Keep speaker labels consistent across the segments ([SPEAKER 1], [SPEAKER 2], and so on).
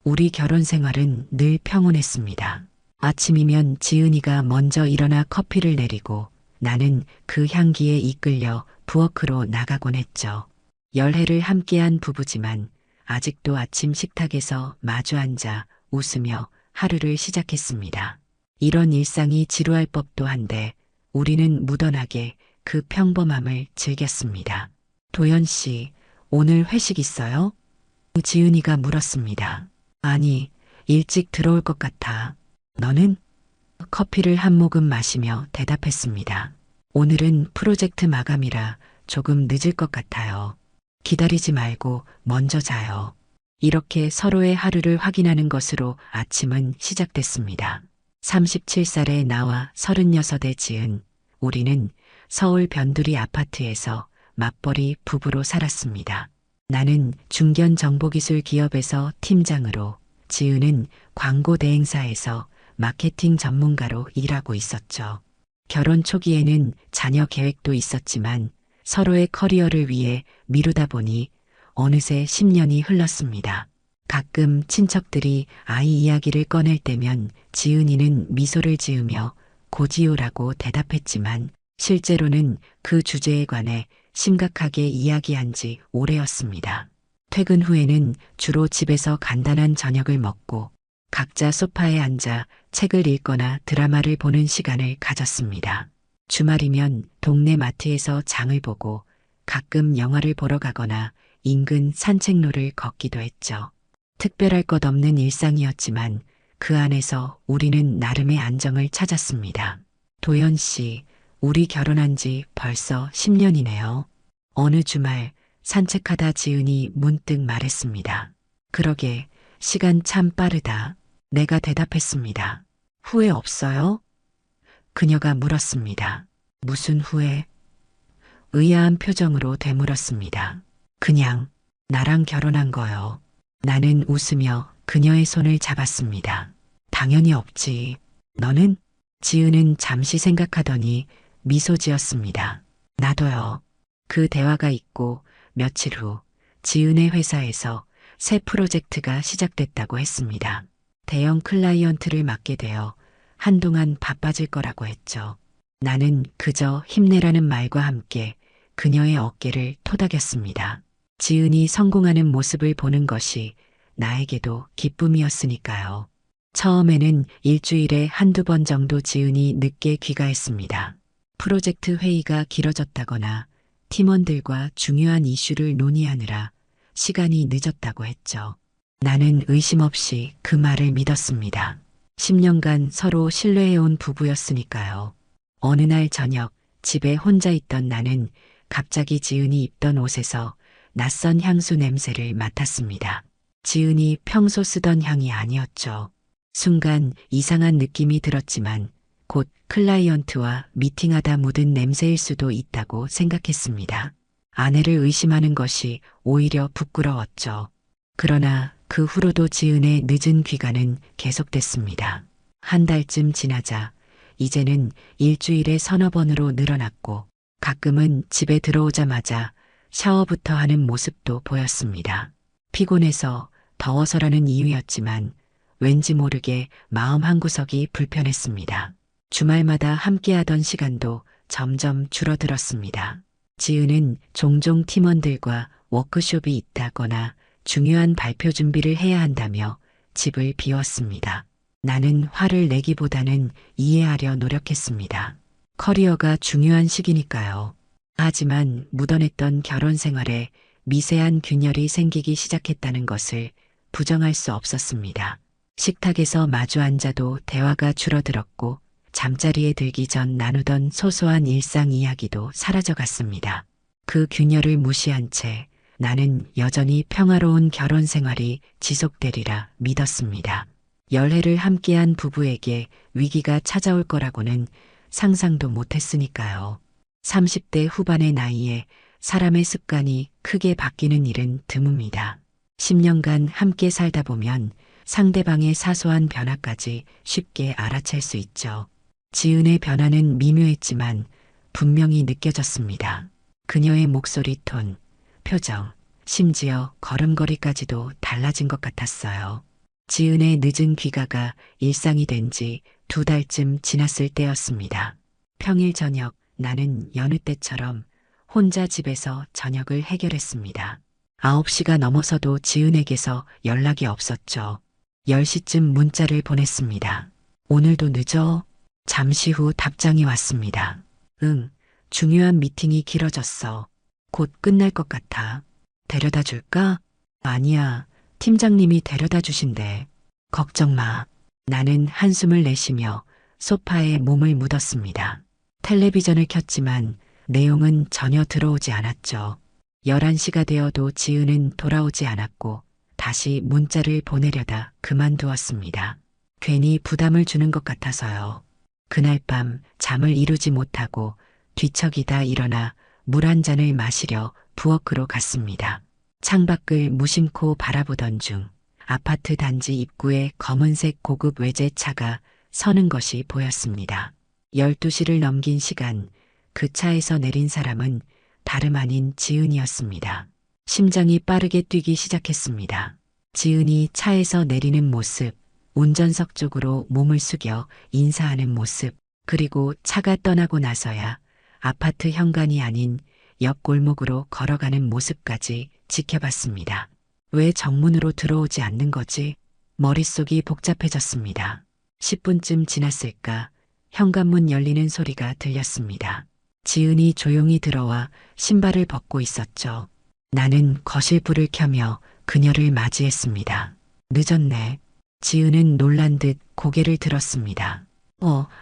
[SPEAKER 1] 우리 결혼 생활은 늘 평온했습니다. 아침이면 지은이가 먼저 일어나 커피를 내리고 나는 그 향기에 이끌려 부엌으로 나가곤 했죠. 열해를 함께한 부부지만 아직도 아침 식탁에서 마주 앉아 웃으며 하루를 시작했습니다. 이런 일상이 지루할 법도 한데 우리는 무던하게 그 평범함을 즐겼습니다. 도연 씨, 오늘 회식 있어요? 지은이가 물었습니다. 아니, 일찍 들어올 것 같아. 너는? 커피를 한 모금 마시며 대답했습니다. 오늘은 프로젝트 마감이라 조금 늦을 것 같아요. 기다리지 말고 먼저 자요. 이렇게 서로의 하루를 확인하는 것으로 아침은 시작됐습니다. 37살의 나와 36의 지은, 우리는 서울 변두리 아파트에서 맞벌이 부부로 살았습니다. 나는 중견정보기술 기업에서 팀장으로, 지은은 광고 대행사에서 마케팅 전문가로 일하고 있었죠. 결혼 초기에는 자녀 계획도 있었지만 서로의 커리어를 위해 미루다 보니 어느새 10년이 흘렀습니다. 가끔 친척들이 아이 이야기를 꺼낼 때면 지은이는 미소를 지으며 고지우라고 대답했지만 실제로는 그 주제에 관해 심각하게 이야기한 지 오래였습니다. 퇴근 후에는 주로 집에서 간단한 저녁을 먹고 각자 소파에 앉아 책을 읽거나 드라마를 보는 시간을 가졌습니다. 주말이면 동네 마트에서 장을 보고 가끔 영화를 보러 가거나 인근 산책로를 걷기도 했죠. 특별할 것 없는 일상이었지만 그 안에서 우리는 나름의 안정을 찾았습니다. 도연 씨, 우리 결혼한 지 벌써 10년이네요. 어느 주말 산책하다 지은이 문득 말했습니다. 그러게, 시간 참 빠르다. 내가 대답했습니다. 후회 없어요? 그녀가 물었습니다. 무슨 후회? 의아한 표정으로 되물었습니다. 그냥 나랑 결혼한 거요. 나는 웃으며 그녀의 손을 잡았습니다. 당연히 없지. 너는? 지은은 잠시 생각하더니 미소 지었습니다. 나도요. 그 대화가 있고 며칠 후 지은의 회사에서 새 프로젝트가 시작됐다고 했습니다. 대형 클라이언트를 맡게 되어 한동안 바빠질 거라고 했죠. 나는 그저 힘내라는 말과 함께 그녀의 어깨를 토닥였습니다. 지은이 성공하는 모습을 보는 것이 나에게도 기쁨이었으니까요. 처음에는 일주일에 한두 번 정도 지은이 늦게 귀가했습니다. 프로젝트 회의가 길어졌다거나 팀원들과 중요한 이슈를 논의하느라 시간이 늦었다고 했죠. 나는 의심 없이 그 말을 믿었습니다. 10년간 서로 신뢰해온 부부였으니까요. 어느 날 저녁 집에 혼자 있던 나는 갑자기 지은이 입던 옷에서 낯선 향수 냄새를 맡았습니다. 지은이 평소 쓰던 향이 아니었죠. 순간 이상한 느낌이 들었지만 곧 클라이언트와 미팅하다 묻은 냄새일 수도 있다고 생각했습니다. 아내를 의심하는 것이 오히려 부끄러웠죠. 그러나 그 후로도 지은의 늦은 귀가는 계속됐습니다. 한 달쯤 지나자 이제는 일주일에 서너 번으로 늘어났고 가끔은 집에 들어오자마자 샤워부터 하는 모습도 보였습니다. 피곤해서 더워서라는 이유였지만 왠지 모르게 마음 한구석이 불편했습니다. 주말마다 함께하던 시간도 점점 줄어들었습니다. 지은은 종종 팀원들과 워크숍이 있다거나 중요한 발표 준비를 해야 한다며 집을 비웠습니다. 나는 화를 내기보다는 이해하려 노력했습니다. 커리어가 중요한 시기니까요. 하지만 묻어냈던 결혼 생활에 미세한 균열이 생기기 시작했다는 것을 부정할 수 없었습니다. 식탁에서 마주 앉아도 대화가 줄어들었고 잠자리에 들기 전 나누던 소소한 일상 이야기도 사라져갔습니다. 그 균열을 무시한 채 나는 여전히 평화로운 결혼 생활이 지속되리라 믿었습니다. 열해를 함께한 부부에게 위기가 찾아올 거라고는 상상도 못했으니까요. 30대 후반의 나이에 사람의 습관이 크게 바뀌는 일은 드뭅니다. 10년간 함께 살다 보면 상대방의 사소한 변화까지 쉽게 알아챌 수 있죠. 지은의 변화는 미묘했지만 분명히 느껴졌습니다. 그녀의 목소리 톤, 표정, 심지어 걸음걸이까지도 달라진 것 같았어요. 지은의 늦은 귀가가 일상이 된 지 2달쯤 지났을 때였습니다. 평일 저녁 나는 여느 때처럼 혼자 집에서 저녁을 해결했습니다. 9시가 넘어서도 지은에게서 연락이 없었죠. 10시쯤 문자를 보냈습니다. 오늘도 늦어? 잠시 후 답장이 왔습니다. 응, 중요한 미팅이 길어졌어. 곧 끝날 것 같아. 데려다 줄까? 아니야, 팀장님이 데려다 주신대. 걱정 마. 나는 한숨을 내쉬며 소파에 몸을 묻었습니다. 텔레비전을 켰지만 내용은 전혀 들어오지 않았죠. 11시가 되어도 지은은 돌아오지 않았고 다시 문자를 보내려다 그만두었습니다. 괜히 부담을 주는 것 같아서요. 그날 밤 잠을 이루지 못하고 뒤척이다 일어나 물 한 잔을 마시려 부엌으로 갔습니다. 창밖을 무심코 바라보던 중 아파트 단지 입구에 검은색 고급 외제차가 서는 것이 보였습니다. 12시를 넘긴 시간 그 차에서 내린 사람은 다름 아닌 지은이었습니다. 심장이 빠르게 뛰기 시작했습니다. 지은이 차에서 내리는 모습, 운전석 쪽으로 몸을 숙여 인사하는 모습, 그리고 차가 떠나고 나서야 아파트 현관이 아닌 옆 골목으로 걸어가는 모습까지 지켜봤습니다. 왜 정문으로 들어오지 않는 거지? 머릿속이 복잡해졌습니다. 10분쯤 지났을까 현관문 열리는 소리가 들렸습니다. 지은이 조용히 들어와 신발을 벗고 있었죠. 나는 거실 불을 켜며 그녀를 맞이했습니다. 늦었네. 지은은 놀란 듯 고개를 들었습니다.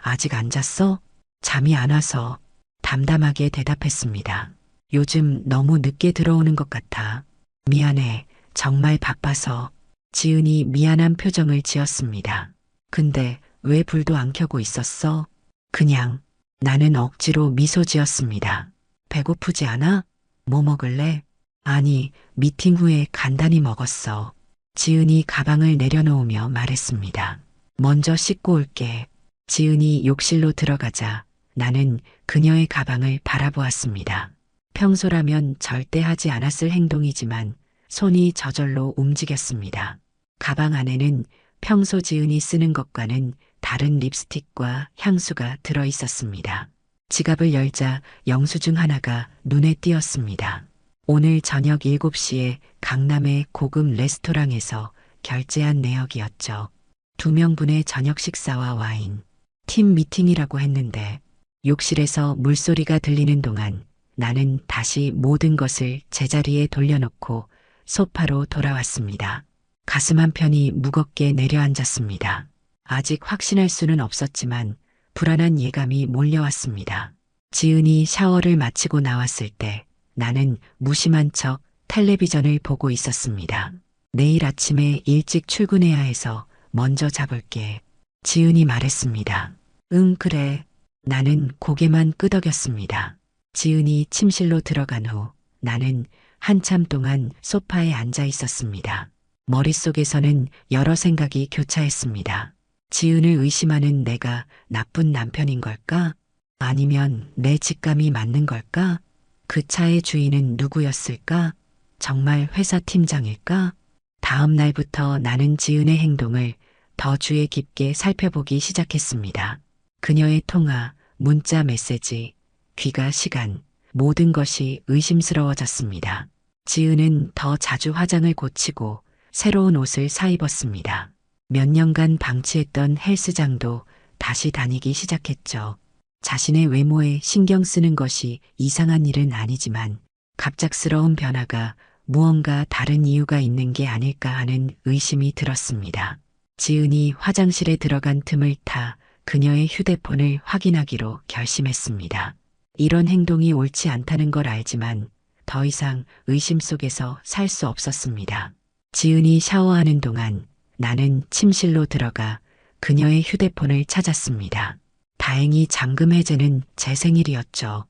[SPEAKER 1] 아직 안 잤어? 잠이 안 와서 담담하게 대답했습니다. 요즘 너무 늦게 들어오는 것 같아. 미안해. 정말 바빠서. 지은이 미안한 표정을 지었습니다. 근데 왜 불도 안 켜고 있었어? 그냥. 나는 억지로 미소 지었습니다. 배고프지 않아? 뭐 먹을래? 아니, 미팅 후에 간단히 먹었어. 지은이 가방을 내려놓으며 말했습니다. 먼저 씻고 올게. 지은이 욕실로 들어가자 나는 그녀의 가방을 바라보았습니다. 평소라면 절대 하지 않았을 행동이지만 손이 저절로 움직였습니다. 가방 안에는 평소 지은이 쓰는 것과는 다른 립스틱과 향수가 들어 있었습니다. 지갑을 열자 영수증 하나가 눈에 띄었습니다. 오늘 저녁 7시에 강남의 고급 레스토랑에서 결제한 내역이었죠. 2명분의 저녁 식사와 와인. 팀 미팅이라고 했는데 욕실에서 물소리가 들리는 동안 나는 다시 모든 것을 제자리에 돌려놓고 소파로 돌아왔습니다. 가슴 한편이 무겁게 내려앉았습니다. 아직 확신할 수는 없었지만 불안한 예감이 몰려왔습니다. 지은이 샤워를 마치고 나왔을 때 나는 무심한 척 텔레비전을 보고 있었습니다. 내일 아침에 일찍 출근해야 해서 먼저 잡을게. 지은이 말했습니다. 응, 그래. 나는 고개만 끄덕였습니다. 지은이 침실로 들어간 후 나는 한참 동안 소파에 앉아 있었습니다. 머릿속에서는 여러 생각이 교차했습니다. 지은을 의심하는 내가 나쁜 남편인 걸까? 아니면 내 직감이 맞는 걸까? 그 차의 주인은 누구였을까? 정말 회사 팀장일까? 다음 날부터 나는 지은의 행동을 더 주의 깊게 살펴보기 시작했습니다. 그녀의 통화, 문자 메시지, 귀가 시간, 모든 것이 의심스러워졌습니다. 지은은 더 자주 화장을 고치고 새로운 옷을 사입었습니다. 몇 년간 방치했던 헬스장도 다시 다니기 시작했죠. 자신의 외모에 신경 쓰는 것이 이상한 일은 아니지만 갑작스러운 변화가 무언가 다른 이유가 있는 게 아닐까 하는 의심이 들었습니다. 지은이 화장실에 들어간 틈을 타 그녀의 휴대폰을 확인하기로 결심했습니다. 이런 행동이 옳지 않다는 걸 알지만 더 이상 의심 속에서 살 수 없었습니다. 지은이 샤워하는 동안 나는 침실로 들어가 그녀의 휴대폰을 찾았습니다. 다행히 잠금 해제는 제 생일이었죠.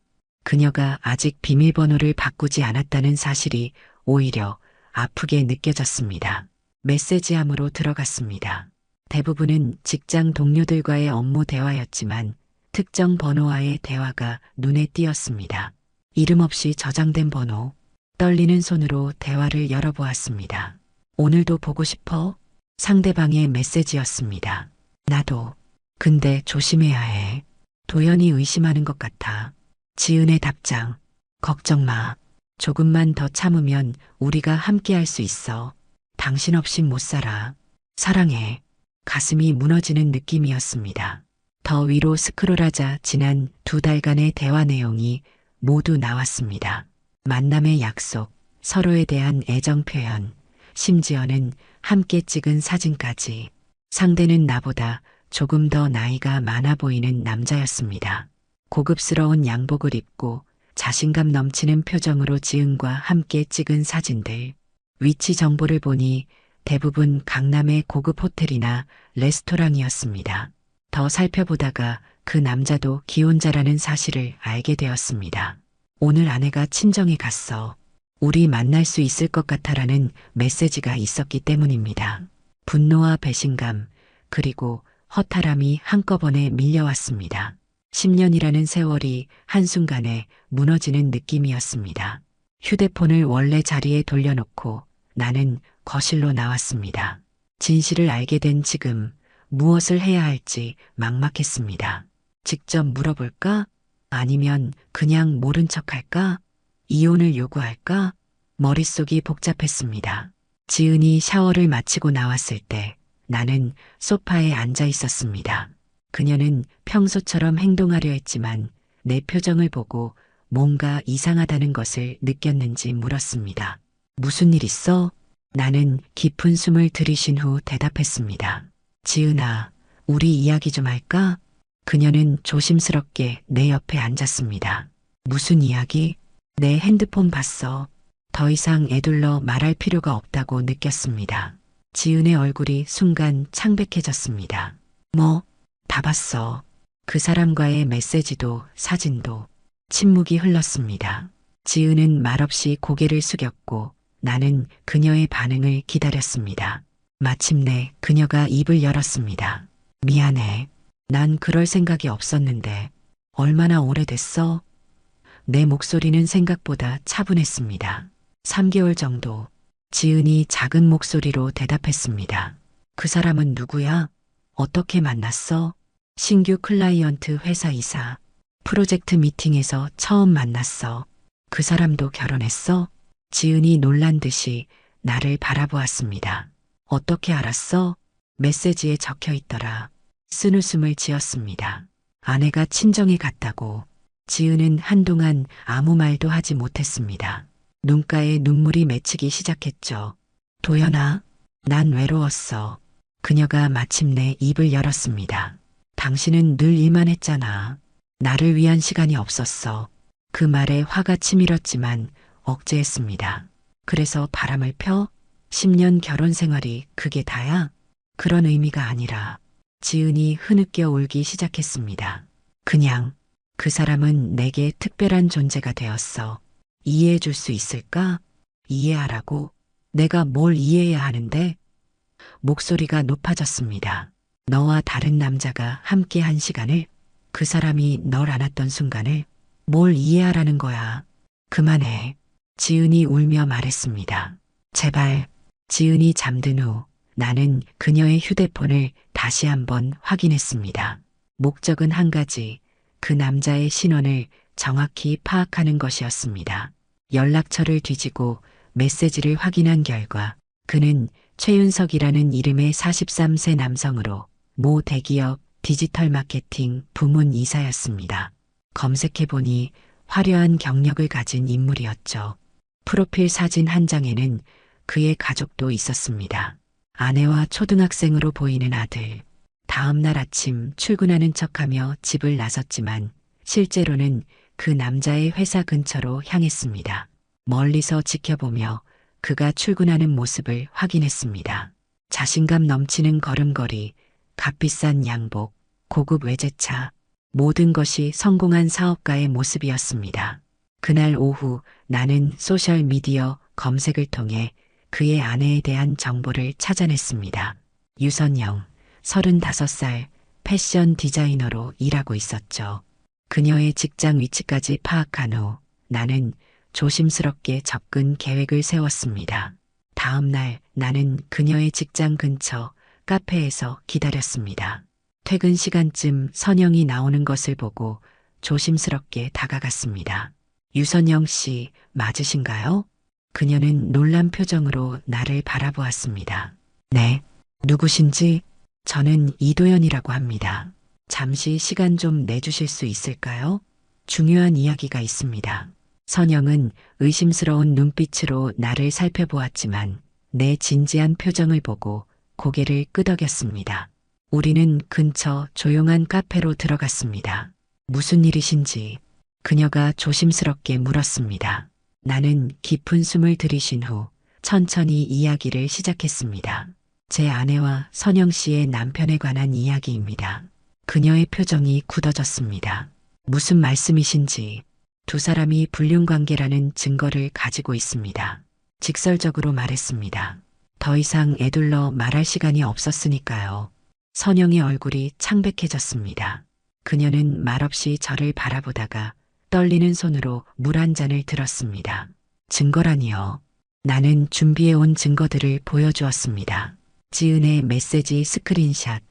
[SPEAKER 1] 그녀가 아직 비밀번호를 바꾸지 않았다는 사실이 오히려 아프게 느껴졌습니다. 메시지함으로 들어갔습니다. 대부분은 직장 동료들과의 업무 대화였지만 특정 번호와의 대화가 눈에 띄었습니다. 이름 없이 저장된 번호. 떨리는 손으로 대화를 열어보았습니다. 오늘도 보고 싶어? 상대방의 메시지였습니다. 나도. 근데 조심해야 해. 도연이 의심하는 것 같아. 지은의 답장. 걱정 마. 조금만 더 참으면 우리가 함께 할 수 있어. 당신 없인 못 살아. 사랑해. 가슴이 무너지는 느낌이었습니다. 더 위로 스크롤하자 지난 2달간의 대화 내용이 모두 나왔습니다. 만남의 약속, 서로에 대한 애정 표현, 심지어는 함께 찍은 사진까지. 상대는 나보다 조금 더 나이가 많아 보이는 남자였습니다. 고급스러운 양복을 입고 자신감 넘치는 표정으로 지은과 함께 찍은 사진들. 위치 정보를 보니 대부분 강남의 고급 호텔이나 레스토랑이었습니다. 더 살펴보다가 그 남자도 기혼자라는 사실을 알게 되었습니다. 오늘 아내가 친정에 갔어. 우리 만날 수 있을 것 같아라는 메시지가 있었기 때문입니다. 분노와 배신감, 그리고 허탈함이 한꺼번에 밀려왔습니다. 10년이라는 세월이 한순간에 무너지는 느낌이었습니다. 휴대폰을 원래 자리에 돌려놓고 나는 거실로 나왔습니다. 진실을 알게 된 지금 무엇을 해야 할지 막막했습니다. 직접 물어볼까? 아니면 그냥 모른 척할까? 이혼을 요구할까? 머릿속이 복잡했습니다. 지은이 샤워를 마치고 나왔을 때 나는 소파에 앉아 있었습니다. 그녀는 평소처럼 행동하려 했지만 내 표정을 보고 뭔가 이상하다는 것을 느꼈는지 물었습니다. 무슨 일 있어? 나는 깊은 숨을 들이쉰 후 대답했습니다. 지은아, 우리 이야기 좀 할까? 그녀는 조심스럽게 내 옆에 앉았습니다. 무슨 이야기? 내 핸드폰 봤어. 더 이상 애둘러 말할 필요가 없다고 느꼈습니다. 지은의 얼굴이 순간 창백해졌습니다. 뭐? 다 봤어. 그 사람과의 메시지도 사진도. 침묵이 흘렀습니다. 지은은 말없이 고개를 숙였고 나는 그녀의 반응을 기다렸습니다. 마침내 그녀가 입을 열었습니다. 미안해. 난 그럴 생각이 없었는데 얼마나 오래됐어? 내 목소리는 생각보다 차분했습니다. 3개월 정도. 지은이 작은 목소리로 대답했습니다. 그 사람은 누구야? 어떻게 만났어? 신규 클라이언트 회사 이사. 프로젝트 미팅에서 처음 만났어. 그 사람도 결혼했어? 지은이 놀란 듯이 나를 바라보았습니다. 어떻게 알았어? 메시지에 적혀 있더라. 쓴웃음을 지었습니다. 아내가 친정에 갔다고. 지은은 한동안 아무 말도 하지 못했습니다. 눈가에 눈물이 맺히기 시작했죠. 도연아, 난 외로웠어. 그녀가 마침내 입을 열었습니다. 당신은 늘 일만 했잖아. 나를 위한 시간이 없었어. 그 말에 화가 치밀었지만 억제했습니다. 그래서 바람을 펴? 10년 결혼 생활이 그게 다야? 그런 의미가 아니라. 지은이 흐느껴 울기 시작했습니다. 그냥 그 사람은 내게 특별한 존재가 되었어. 이해해 줄 수 있을까? 이해하라고? 내가 뭘 이해해야 하는데? 목소리가 높아졌습니다. 너와 다른 남자가 함께 한 시간을, 그 사람이 널 안았던 순간을 뭘 이해하라는 거야. 그만해. 지은이 울며 말했습니다. 제발. 지은이 잠든 후 나는 그녀의 휴대폰을 다시 한번 확인했습니다. 목적은 한 가지, 그 남자의 신원을 정확히 파악하는 것이었습니다. 연락처를 뒤지고 메시지를 확인한 결과 그는 최윤석이라는 이름의 43세 남성으로 모 대기업 디지털 마케팅 부문 이사였습니다. 검색해보니 화려한 경력을 가진 인물이었죠. 프로필 사진 한 장에는 그의 가족도 있었습니다. 아내와 초등학생으로 보이는 아들. 다음 날 아침 출근하는 척하며 집을 나섰지만 실제로는 그 남자의 회사 근처로 향했습니다. 멀리서 지켜보며 그가 출근하는 모습을 확인했습니다. 자신감 넘치는 걸음걸이, 값비싼 양복, 고급 외제차, 모든 것이 성공한 사업가의 모습이었습니다. 그날 오후 나는 소셜미디어 검색을 통해 그의 아내에 대한 정보를 찾아냈습니다. 유선영, 35살, 패션 디자이너로 일하고 있었죠. 그녀의 직장 위치까지 파악한 후 나는 조심스럽게 접근 계획을 세웠습니다. 다음 날 나는 그녀의 직장 근처 카페에서 기다렸습니다. 퇴근 시간쯤 선영이 나오는 것을 보고 조심스럽게 다가갔습니다. 유선영 씨 맞으신가요? 그녀는 놀란 표정으로 나를 바라보았습니다. 네, 누구신지? 저는 이도연이라고 합니다. 잠시 시간 좀 내주실 수 있을까요? 중요한 이야기가 있습니다. 선영은 의심스러운 눈빛으로 나를 살펴보았지만 내 진지한 표정을 보고 고개를 끄덕였습니다. 우리는 근처 조용한 카페로 들어갔습니다. 무슨 일이신지 그녀가 조심스럽게 물었습니다. 나는 깊은 숨을 들이쉰 후 천천히 이야기를 시작했습니다. 제 아내와 선영 씨의 남편에 관한 이야기입니다. 그녀의 표정이 굳어졌습니다. 무슨 말씀이신지. 두 사람이 불륜 관계라는 증거를 가지고 있습니다. 직설적으로 말했습니다. 더 이상 애둘러 말할 시간이 없었으니까요. 선영의 얼굴이 창백해졌습니다. 그녀는 말없이 저를 바라보다가 떨리는 손으로 물 한 잔을 들었습니다. 증거라니요. 나는 준비해온 증거들을 보여주었습니다. 지은의 메시지 스크린샷,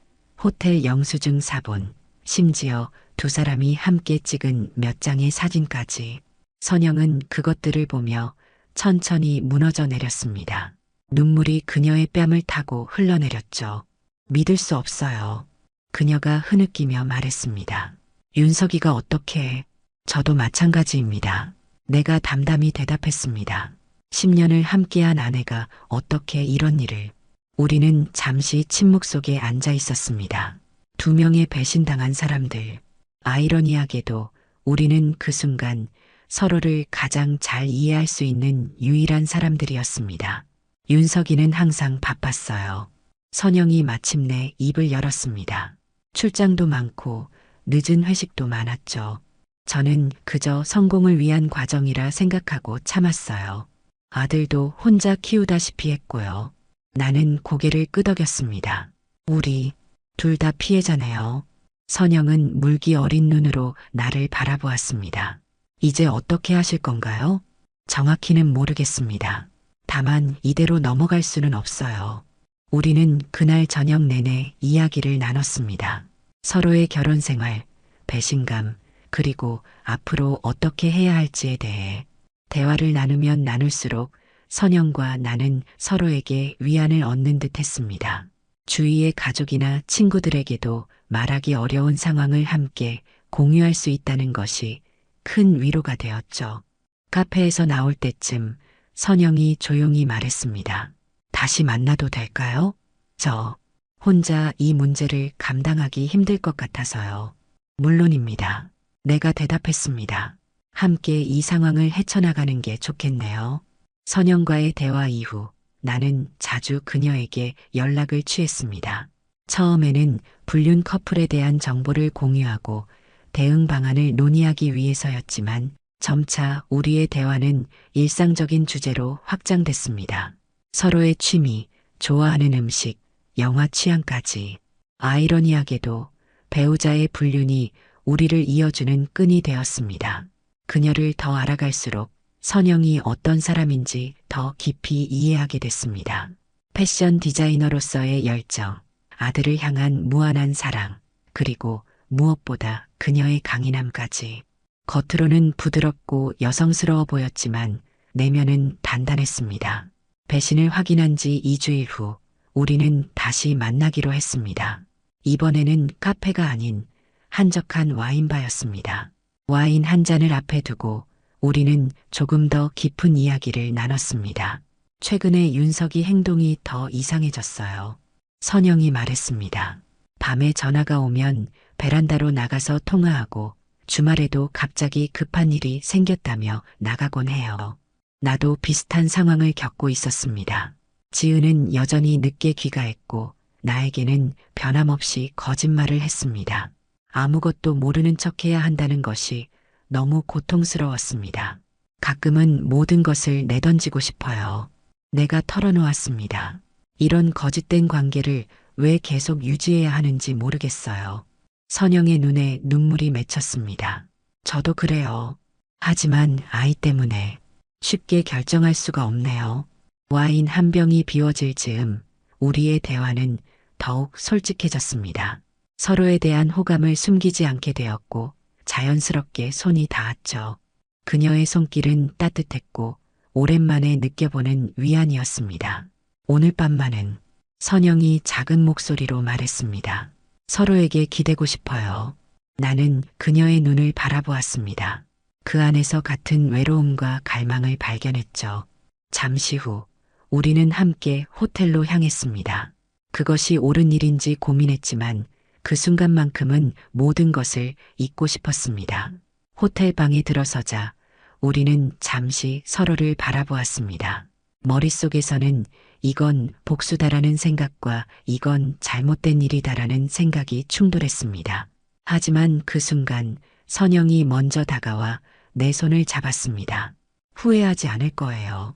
[SPEAKER 1] 호텔 영수증 사본, 심지어 두 사람이 함께 찍은 몇 장의 사진까지. 선영은 그것들을 보며 천천히 무너져 내렸습니다. 눈물이 그녀의 뺨을 타고 흘러내렸죠. 믿을 수 없어요. 그녀가 흐느끼며 말했습니다. 윤석이가 어떻게? 저도 마찬가지입니다. 내가 담담히 대답했습니다. 10년을 함께한 아내가 어떻게 이런 일을. 우리는 잠시 침묵 속에 앉아 있었습니다. 두 명의 배신당한 사람들. 아이러니하게도 우리는 그 순간 서로를 가장 잘 이해할 수 있는 유일한 사람들이었습니다. 윤석이는 항상 바빴어요. 선영이 마침내 입을 열었습니다. 출장도 많고 늦은 회식도 많았죠. 저는 그저 성공을 위한 과정이라 생각하고 참았어요. 아들도 혼자 키우다시피 했고요. 나는 고개를 끄덕였습니다. 우리 둘 다 피해자네요. 선영은 물기 어린 눈으로 나를 바라보았습니다. 이제 어떻게 하실 건가요? 정확히는 모르겠습니다. 다만 이대로 넘어갈 수는 없어요. 우리는 그날 저녁 내내 이야기를 나눴습니다. 서로의 결혼 생활, 배신감, 그리고 앞으로 어떻게 해야 할지에 대해. 대화를 나누면 나눌수록 선영과 나는 서로에게 위안을 얻는 듯 했습니다. 주위의 가족이나 친구들에게도 말하기 어려운 상황을 함께 공유할 수 있다는 것이 큰 위로가 되었죠. 카페에서 나올 때쯤 선영이 조용히 말했습니다. 다시 만나도 될까요? 저 혼자 이 문제를 감당하기 힘들 것 같아서요. 물론입니다. 내가 대답했습니다. 함께 이 상황을 헤쳐나가는 게 좋겠네요. 선영과의 대화 이후 나는 자주 그녀에게 연락을 취했습니다. 처음에는 불륜 커플에 대한 정보를 공유하고 대응 방안을 논의하기 위해서였지만 점차 우리의 대화는 일상적인 주제로 확장됐습니다. 서로의 취미, 좋아하는 음식, 영화 취향까지. 아이러니하게도 배우자의 불륜이 우리를 이어주는 끈이 되었습니다. 그녀를 더 알아갈수록 선영이 어떤 사람인지 더 깊이 이해하게 됐습니다. 패션 디자이너로서의 열정, 아들을 향한 무한한 사랑, 그리고 무엇보다 그녀의 강인함까지. 겉으로는 부드럽고 여성스러워 보였지만 내면은 단단했습니다. 배신을 확인한 지 2주일 후 우리는 다시 만나기로 했습니다. 이번에는 카페가 아닌 한적한 와인바였습니다. 와인 한 잔을 앞에 두고 우리는 조금 더 깊은 이야기를 나눴습니다. 최근에 윤석이 행동이 더 이상해졌어요. 선영이 말했습니다. 밤에 전화가 오면 베란다로 나가서 통화하고 주말에도 갑자기 급한 일이 생겼다며 나가곤 해요. 나도 비슷한 상황을 겪고 있었습니다. 지은은 여전히 늦게 귀가했고 나에게는 변함없이 거짓말을 했습니다. 아무것도 모르는 척해야 한다는 것이 너무 고통스러웠습니다. 가끔은 모든 것을 내던지고 싶어요. 내가 털어놓았습니다. 이런 거짓된 관계를 왜 계속 유지해야 하는지 모르겠어요. 선영의 눈에 눈물이 맺혔습니다. 저도 그래요. 하지만 아이 때문에 쉽게 결정할 수가 없네요. 와인 한 병이 비워질 즈음 우리의 대화는 더욱 솔직해졌습니다. 서로에 대한 호감을 숨기지 않게 되었고 자연스럽게 손이 닿았죠. 그녀의 손길은 따뜻했고 오랜만에 느껴보는 위안이었습니다. 오늘 밤만은 선영이 작은 목소리로 말했습니다. 서로에게 기대고 싶어요. 나는 그녀의 눈을 바라보았습니다. 그 안에서 같은 외로움과 갈망을 발견했죠. 잠시 후 우리는 함께 호텔로 향했습니다. 그것이 옳은 일인지 고민했지만 그 순간만큼은 모든 것을 잊고 싶었습니다. 호텔 방에 들어서자 우리는 잠시 서로를 바라보았습니다. 머릿속에서는 이건 복수다라는 생각과 이건 잘못된 일이다라는 생각이 충돌했습니다. 하지만 그 순간 선영이 먼저 다가와 내 손을 잡았습니다. 후회하지 않을 거예요.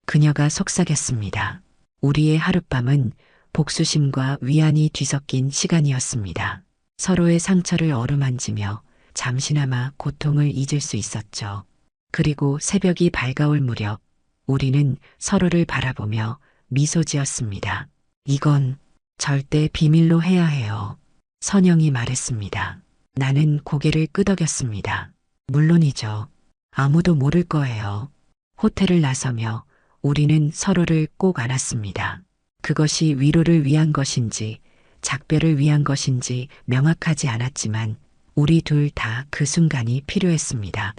[SPEAKER 1] 그녀가 속삭였습니다. 우리의 하룻밤은 복수심과 위안이 뒤섞인 시간이었습니다. 서로의 상처를 어루만지며 잠시나마 고통을 잊을 수 있었죠. 그리고 새벽이 밝아올 무렵 우리는 서로를 바라보며 미소 지었습니다. 이건 절대 비밀로 해야 해요. 선영이 말했습니다. 나는 고개를 끄덕였습니다. 물론이죠. 아무도 모를 거예요. 호텔을 나서며 우리는 서로를 꼭 안았습니다. 그것이 위로를 위한 것인지 작별을 위한 것인지 명확하지 않았지만 우리 둘 다 그 순간이 필요했습니다.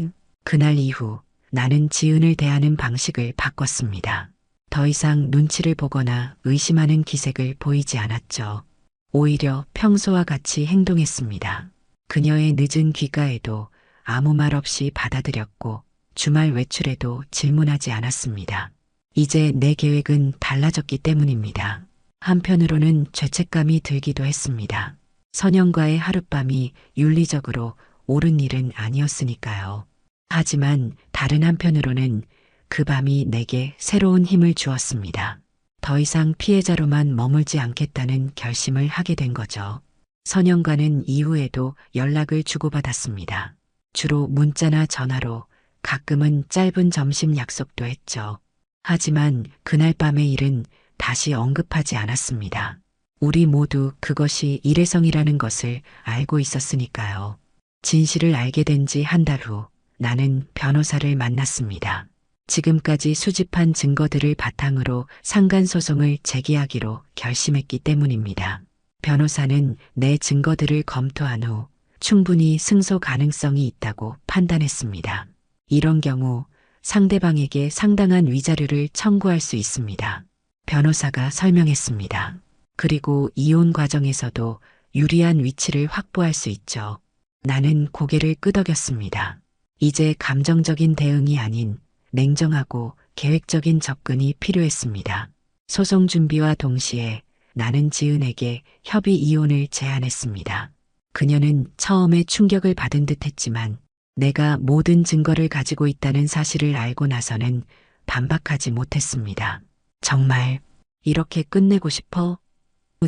[SPEAKER 1] 그날 이후 나는 지은을 대하는 방식을 바꿨습니다. 더 이상 눈치를 보거나 의심하는 기색을 보이지 않았죠. 오히려 평소와 같이 행동했습니다. 그녀의 늦은 귀가에도 아무 말 없이 받아들였고 주말 외출에도 질문하지 않았습니다. 이제 내 계획은 달라졌기 때문입니다. 한편으로는 죄책감이 들기도 했습니다. 선영과의 하룻밤이 윤리적으로 옳은 일은 아니었으니까요. 하지만 다른 한편으로는 그 밤이 내게 새로운 힘을 주었습니다. 더 이상 피해자로만 머물지 않겠다는 결심을 하게 된 거죠. 선영과는 이후에도 연락을 주고받았습니다. 주로 문자나 전화로 가끔은 짧은 점심 약속도 했죠. 하지만 그날 밤의 일은 다시 언급하지 않았습니다. 우리 모두 그것이 일회성이라는 것을 알고 있었으니까요. 진실을 알게 된 지 한 달 후 나는 변호사를 만났습니다. 지금까지 수집한 증거들을 바탕으로 상간소송을 제기하기로 결심했기 때문입니다. 변호사는 내 증거들을 검토한 후 충분히 승소 가능성이 있다고 판단했습니다. 이런 경우 상대방에게 상당한 위자료를 청구할 수 있습니다. 변호사가 설명했습니다. 그리고 이혼 과정에서도 유리한 위치를 확보할 수 있죠. 나는 고개를 끄덕였습니다. 이제 감정적인 대응이 아닌 냉정하고 계획적인 접근이 필요했습니다. 소송 준비와 동시에 나는 지은에게 협의 이혼을 제안했습니다. 그녀는 처음에 충격을 받은 듯 했지만 내가 모든 증거를 가지고 있다는 사실을 알고 나서는 반박하지 못했습니다. 정말 이렇게 끝내고 싶어?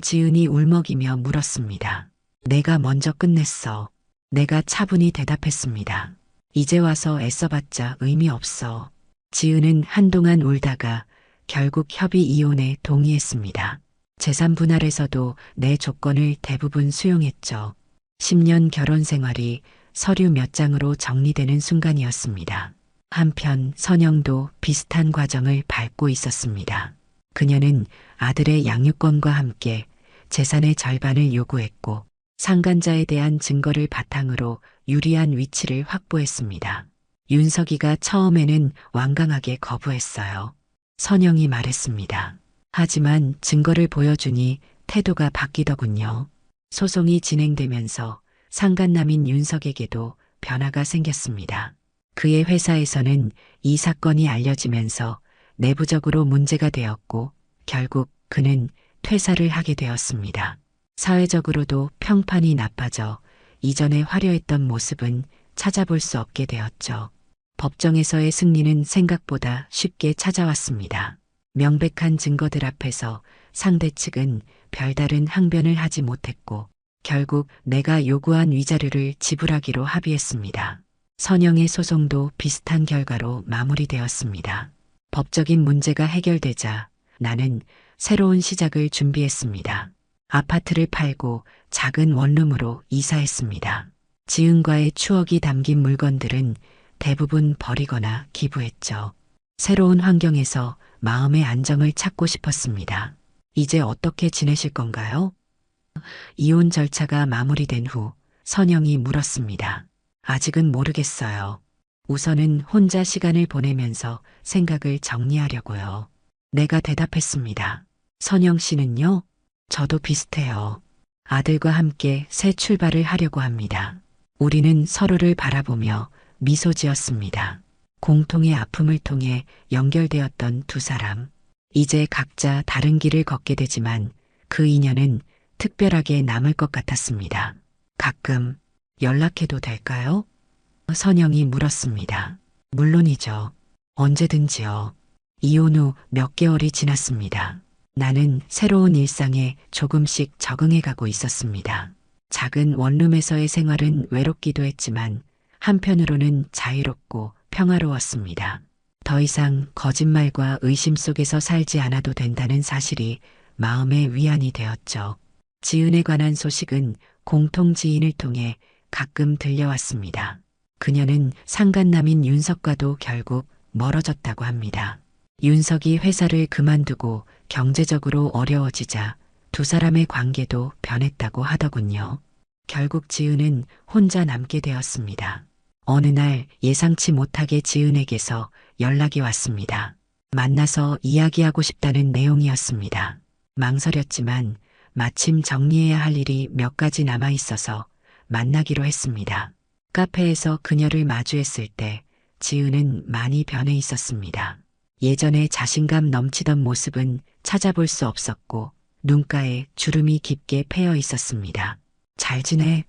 [SPEAKER 1] 지은이 울먹이며 물었습니다. 내가 먼저 끝냈어. 내가 차분히 대답했습니다. 이제 와서 애써봤자 의미 없어. 지은은 한동안 울다가 결국 협의 이혼에 동의했습니다. 재산 분할에서도 내 조건을 대부분 수용했죠. 10년 결혼 생활이 서류 몇 장으로 정리되는 순간이었습니다. 한편 선영도 비슷한 과정을 밟고 있었습니다. 그녀는 아들의 양육권과 함께 재산의 절반을 요구했고 상간자에 대한 증거를 바탕으로 유리한 위치를 확보했습니다. 윤석이가 처음에는 완강하게 거부했어요. 선영이 말했습니다. 하지만 증거를 보여주니 태도가 바뀌더군요. 소송이 진행되면서 상간남인 윤석에게도 변화가 생겼습니다. 그의 회사에서는 이 사건이 알려지면서 내부적으로 문제가 되었고 결국 그는 퇴사를 하게 되었습니다. 사회적으로도 평판이 나빠져 이전에 화려했던 모습은 찾아볼 수 없게 되었죠. 법정에서의 승리는 생각보다 쉽게 찾아왔습니다. 명백한 증거들 앞에서 상대 측은 별다른 항변을 하지 못했고 결국 내가 요구한 위자료를 지불하기로 합의했습니다. 선영의 소송도 비슷한 결과로 마무리되었습니다. 법적인 문제가 해결되자 나는 새로운 시작을 준비했습니다. 아파트를 팔고 작은 원룸으로 이사했습니다. 지은과의 추억이 담긴 물건들은 대부분 버리거나 기부했죠. 새로운 환경에서 마음의 안정을 찾고 싶었습니다. 이제 어떻게 지내실 건가요? 이혼 절차가 마무리된 후 선영이 물었습니다. 아직은 모르겠어요. 우선은 혼자 시간을 보내면서 생각을 정리하려고요. 내가 대답했습니다. 선영 씨는요? 저도 비슷해요. 아들과 함께 새 출발을 하려고 합니다. 우리는 서로를 바라보며 미소 지었습니다. 공통의 아픔을 통해 연결되었던 두 사람. 이제 각자 다른 길을 걷게 되지만 그 인연은 특별하게 남을 것 같았습니다. 가끔 연락해도 될까요? 선영이 물었습니다. 물론이죠. 언제든지요. 이혼 후 몇 개월이 지났습니다. 나는 새로운 일상에 조금씩 적응해 가고 있었습니다. 작은 원룸에서의 생활은 외롭기도 했지만 한편으로는 자유롭고 평화로웠습니다. 더 이상 거짓말과 의심 속에서 살지 않아도 된다는 사실이 마음의 위안이 되었죠. 지은에 관한 소식은 공통 지인을 통해 가끔 들려왔습니다. 그녀는 상간남인 윤석과도 결국 멀어졌다고 합니다. 윤석이 회사를 그만두고 경제적으로 어려워지자 두 사람의 관계도 변했다고 하더군요. 결국 지은은 혼자 남게 되었습니다. 어느 날 예상치 못하게 지은에게서 연락이 왔습니다. 만나서 이야기하고 싶다는 내용이었습니다. 망설였지만 마침 정리해야 할 일이 몇 가지 남아 있어서 만나기로 했습니다. 카페에서 그녀를 마주했을 때 지은은 많이 변해 있었습니다. 예전에 자신감 넘치던 모습은 찾아볼 수 없었고 눈가에 주름이 깊게 패여 있었습니다. 잘 지내?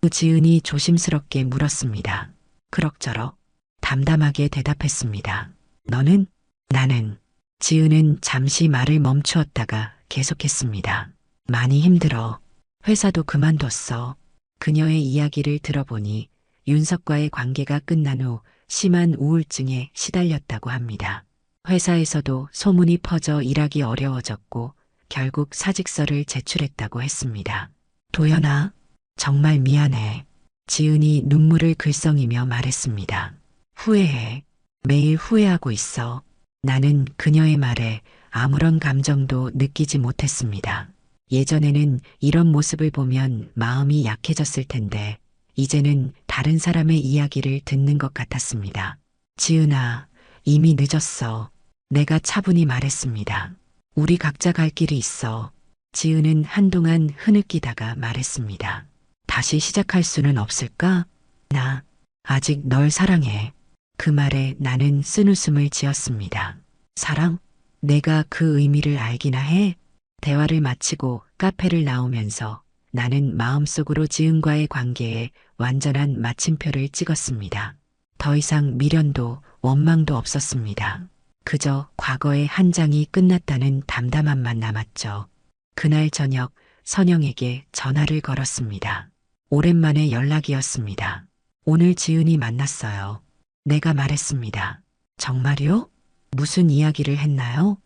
[SPEAKER 1] 지은이 조심스럽게 물었습니다. 그럭저럭 담담하게 대답했습니다. 너는? 나는. 지은은 잠시 말을 멈추었다가 계속했습니다. 많이 힘들어. 회사도 그만뒀어. 그녀의 이야기를 들어보니 윤석과의 관계가 끝난 후 심한 우울증에 시달렸다고 합니다. 회사에서도 소문이 퍼져 일하기 어려워졌고 결국 사직서를 제출했다고 했습니다. 도연아, 정말 미안해. 지은이 눈물을 글썽이며 말했습니다. 후회해. 매일 후회하고 있어. 나는 그녀의 말에 아무런 감정도 느끼지 못했습니다. 예전에는 이런 모습을 보면 마음이 약해졌을 텐데 이제는 다른 사람의 이야기를 듣는 것 같았습니다. 지은아, 이미 늦었어. 내가 차분히 말했습니다. 우리 각자 갈 길이 있어. 지은은 한동안 흐느끼다가 말했습니다. 다시 시작할 수는 없을까? 나 아직 널 사랑해. 그 말에 나는 쓴웃음을 지었습니다. 사랑? 내가 그 의미를 알기나 해? 대화를 마치고 카페를 나오면서 나는 마음속으로 지은과의 관계에 완전한 마침표를 찍었습니다. 더 이상 미련도 원망도 없었습니다. 그저 과거의 한 장이 끝났다는 담담함만 남았죠. 그날 저녁 선영에게 전화를 걸었습니다. 오랜만에 연락이었습니다. 오늘 지은이 만났어요. 내가 말했습니다. 정말요? 무슨 이야기를 했나요?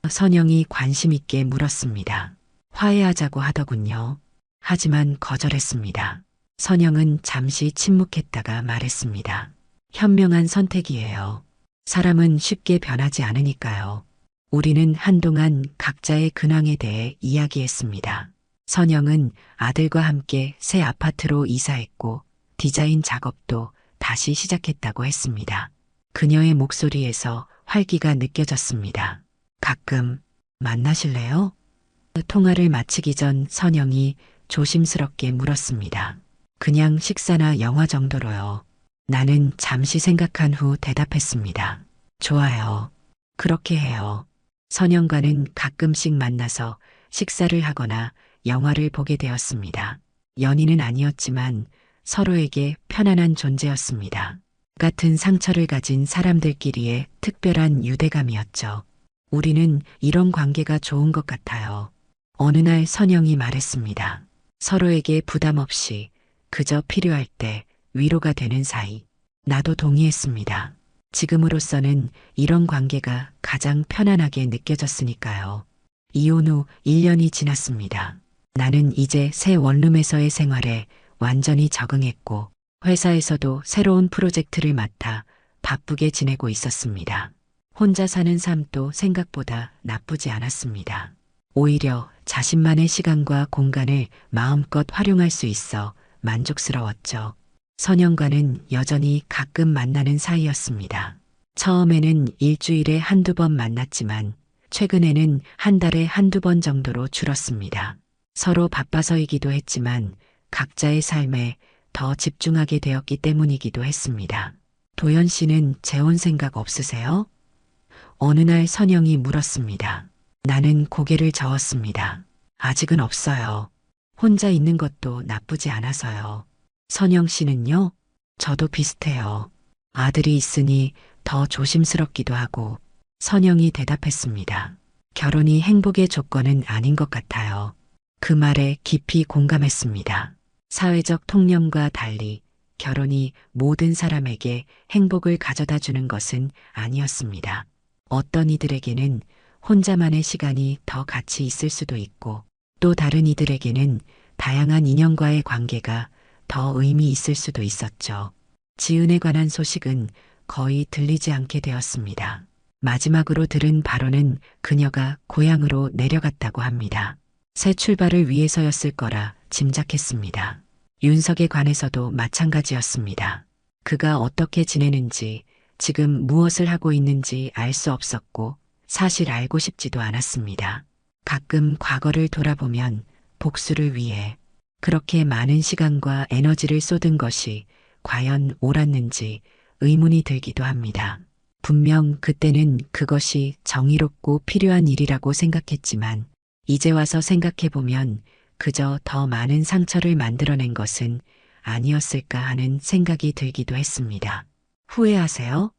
[SPEAKER 1] 선영이 관심 있게 물었습니다. 화해하자고 하더군요. 하지만 거절했습니다. 선영은 잠시 침묵했다가 말했습니다. 현명한 선택이에요. 사람은 쉽게 변하지 않으니까요. 우리는 한동안 각자의 근황에 대해 이야기했습니다. 선영은 아들과 함께 새 아파트로 이사했고 디자인 작업도 다시 시작했다고 했습니다. 그녀의 목소리에서 활기가 느껴졌습니다. 가끔 만나실래요? 통화를 마치기 전 선영이 조심스럽게 물었습니다. 그냥 식사나 영화 정도로요. 나는 잠시 생각한 후 대답했습니다. 좋아요. 그렇게 해요. 선영과는 가끔씩 만나서 식사를 하거나 영화를 보게 되었습니다. 연인은 아니었지만 서로에게 편안한 존재였습니다. 같은 상처를 가진 사람들끼리의 특별한 유대감이었죠. 우리는 이런 관계가 좋은 것 같아요. 어느 날 선영이 말했습니다. 서로에게 부담 없이 그저 필요할 때 위로가 되는 사이. 나도 동의했습니다. 지금으로서는 이런 관계가 가장 편안하게 느껴졌으니까요. 이혼 후 1년이 지났습니다. 나는 이제 새 원룸에서의 생활에 완전히 적응했고 회사에서도 새로운 프로젝트를 맡아 바쁘게 지내고 있었습니다. 혼자 사는 삶도 생각보다 나쁘지 않았습니다. 오히려 자신만의 시간과 공간을 마음껏 활용할 수 있어 만족스러웠죠. 선영과는 여전히 가끔 만나는 사이였습니다. 처음에는 일주일에 한두 번 만났지만 최근에는 한 달에 한두 번 정도로 줄었습니다. 서로 바빠서이기도 했지만 각자의 삶에 더 집중하게 되었기 때문이기도 했습니다. 도연 씨는 재혼 생각 없으세요? 어느 날 선영이 물었습니다. 나는 고개를 저었습니다. 아직은 없어요. 혼자 있는 것도 나쁘지 않아서요. 선영 씨는요? 저도 비슷해요. 아들이 있으니 더 조심스럽기도 하고. 선영이 대답했습니다. 결혼이 행복의 조건은 아닌 것 같아요. 그 말에 깊이 공감했습니다. 사회적 통념과 달리 결혼이 모든 사람에게 행복을 가져다 주는 것은 아니었습니다. 어떤 이들에게는 혼자만의 시간이 더 가치 있을 수도 있고 또 다른 이들에게는 다양한 인연과의 관계가 더 의미 있을 수도 있었죠. 지은에 관한 소식은 거의 들리지 않게 되었습니다. 마지막으로 들은 바로는 그녀가 고향으로 내려갔다고 합니다. 새 출발을 위해서였을 거라 짐작했습니다. 윤석에 관해서도 마찬가지였습니다. 그가 어떻게 지내는지, 지금 무엇을 하고 있는지 알 수 없었고 사실 알고 싶지도 않았습니다. 가끔 과거를 돌아보면 복수를 위해 그렇게 많은 시간과 에너지를 쏟은 것이 과연 옳았는지 의문이 들기도 합니다. 분명 그때는 그것이 정의롭고 필요한 일이라고 생각했지만 이제 와서 생각해보면 그저 더 많은 상처를 만들어낸 것은 아니었을까 하는 생각이 들기도 했습니다. 후회하세요?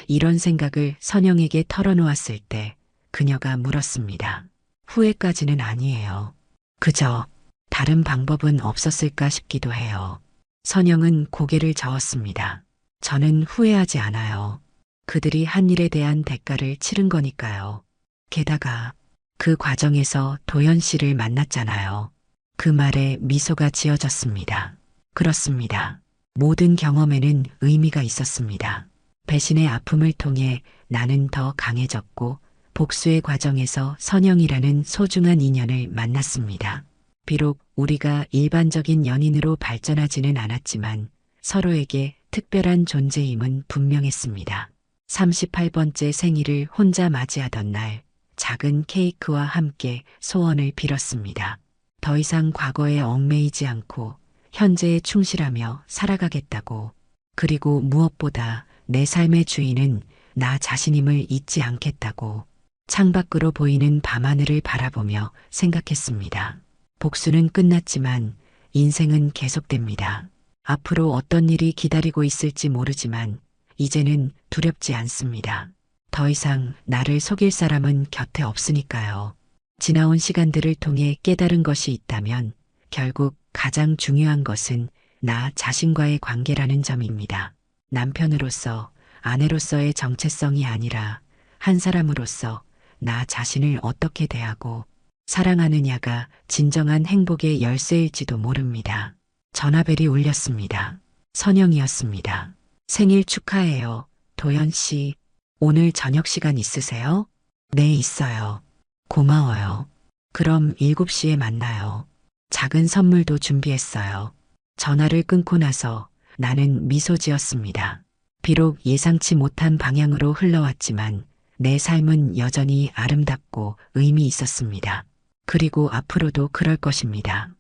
[SPEAKER 1] 이런 생각을 선영에게 털어놓았을 때 그녀가 물었습니다. 후회까지는 아니에요. 그저 다른 방법은 없었을까 싶기도 해요. 선영은 고개를 저었습니다. 저는 후회하지 않아요. 그들이 한 일에 대한 대가를 치른 거니까요. 게다가 그 과정에서 도연 씨를 만났잖아요. 그 말에 미소가 지어졌습니다. 그렇습니다. 모든 경험에는 의미가 있었습니다. 배신의 아픔을 통해 나는 더 강해졌고 복수의 과정에서 선영이라는 소중한 인연을 만났습니다. 비록 우리가 일반적인 연인으로 발전하지는 않았지만 서로에게 특별한 존재임은 분명했습니다. 38번째 생일을 혼자 맞이하던 날 작은 케이크와 함께 소원을 빌었습니다. 더 이상 과거에 얽매이지 않고 현재에 충실하며 살아가겠다고. 그리고 무엇보다 내 삶의 주인은 나 자신임을 잊지 않겠다고. 창밖으로 보이는 밤하늘을 바라보며 생각했습니다. 복수는 끝났지만 인생은 계속됩니다. 앞으로 어떤 일이 기다리고 있을지 모르지만 이제는 두렵지 않습니다. 더 이상 나를 속일 사람은 곁에 없으니까요. 지나온 시간들을 통해 깨달은 것이 있다면 결국 가장 중요한 것은 나 자신과의 관계라는 점입니다. 남편으로서, 아내로서의 정체성이 아니라 한 사람으로서 나 자신을 어떻게 대하고 사랑하느냐가 진정한 행복의 열쇠일지도 모릅니다. 전화벨이 울렸습니다. 선영이었습니다. 생일 축하해요. 도연 씨, 오늘 저녁 시간 있으세요? 네, 있어요. 고마워요. 그럼 7시에 만나요. 작은 선물도 준비했어요. 전화를 끊고 나서 나는 미소 지었습니다. 비록 예상치 못한 방향으로 흘러왔지만 내 삶은 여전히 아름답고 의미 있었습니다. 그리고 앞으로도 그럴 것입니다.